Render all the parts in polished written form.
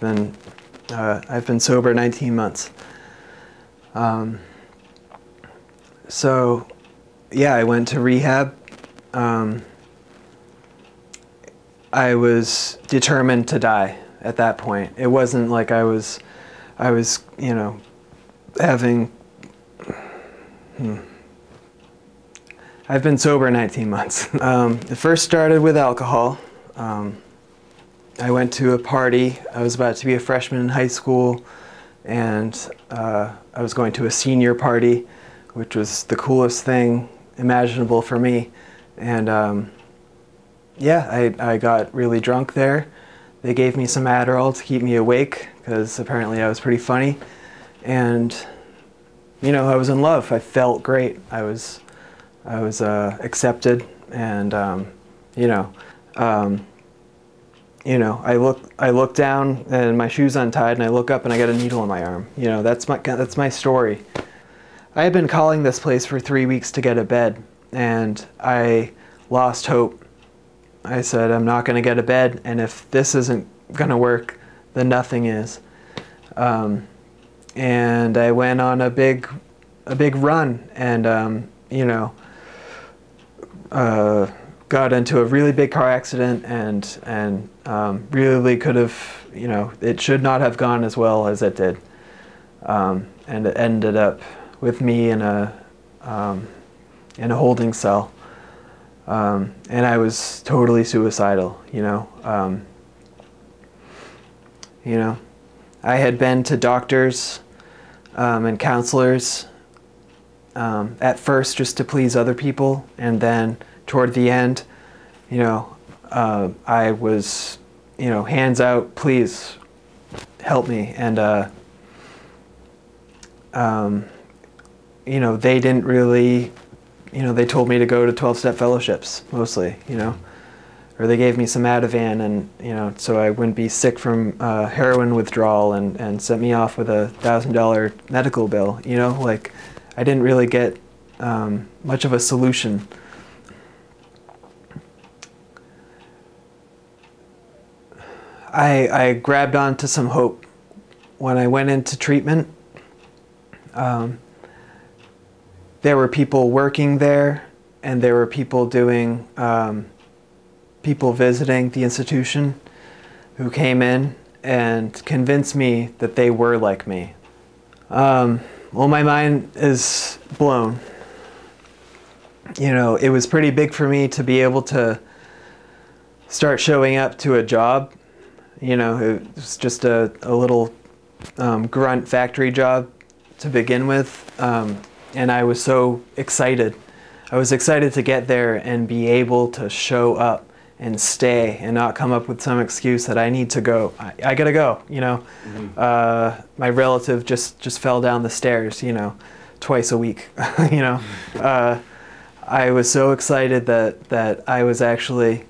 I've been sober 19 months. So yeah, I went to rehab. I was determined to die at that point. It wasn't like I was, you know, having, I've been sober 19 months. It first started with alcohol. I went to a party. I was about to be a freshman in high school, and I was going to a senior party, which was the coolest thing imaginable for me. And yeah, I got really drunk there. They gave me some Adderall to keep me awake, because apparently I was pretty funny. And, you know, I was in love. I felt great. I was accepted, and I look down and my shoe's untied, and I look up and I got a needle in my arm. You know, that's my story. I had been calling this place for 3 weeks to get a bed, and I lost hope. I said, I'm not going to get a bed, and if this isn't going to work, then nothing is. And I went on a big run, and got into a really big car accident, and really could have, you know, it should not have gone as well as it did. And it ended up with me in a holding cell. And I was totally suicidal, you know. I had been to doctors and counselors at first just to please other people, and then toward the end, you know, I was, you know, hands out, please help me. And you know, they didn't really, you know, they told me to go to 12-step fellowships mostly, you know, or they gave me some Ativan, and, you know, so I wouldn't be sick from heroin withdrawal, and sent me off with a $1,000 medical bill, you know, like I didn't really get much of a solution. I grabbed onto some hope when I went into treatment. There were people working there, and there were people doing, people visiting the institution who came in and convinced me that they were like me. Well, my mind is blown. You know, it was pretty big for me to be able to start showing up to a job. You know, it was just a little grunt factory job to begin with. And I was so excited. I was excited to get there and be able to show up and stay, and not come up with some excuse that I need to go. I gotta go, you know. Mm-hmm. My relative just fell down the stairs, you know, twice a week, you know. I was so excited that I was actually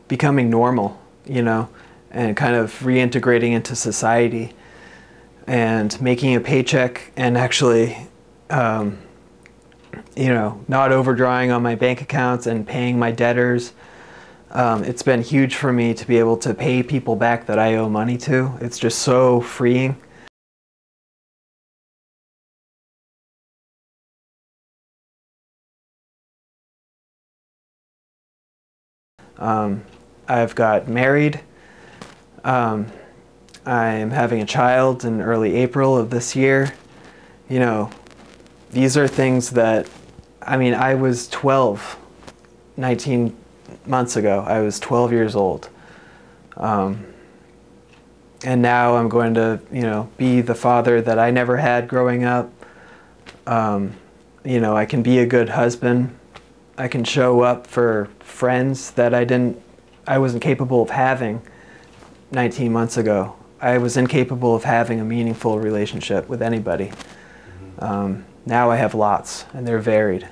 becoming normal, you know, and kind of reintegrating into society, and making a paycheck, and actually, you know, not overdrawing on my bank accounts and paying my debtors. It's been huge for me to be able to pay people back that I owe money to. It's just so freeing. I've got married. I'm having a child in early April of this year. You know, these are things that, I mean, I was 12, 19 months ago. I was 12 years old. And now I'm going to, you know, be the father that I never had growing up. You know, I can be a good husband. I can show up for friends that I wasn't capable of having 19 months ago. I was incapable of having a meaningful relationship with anybody. Now I have lots, and they're varied.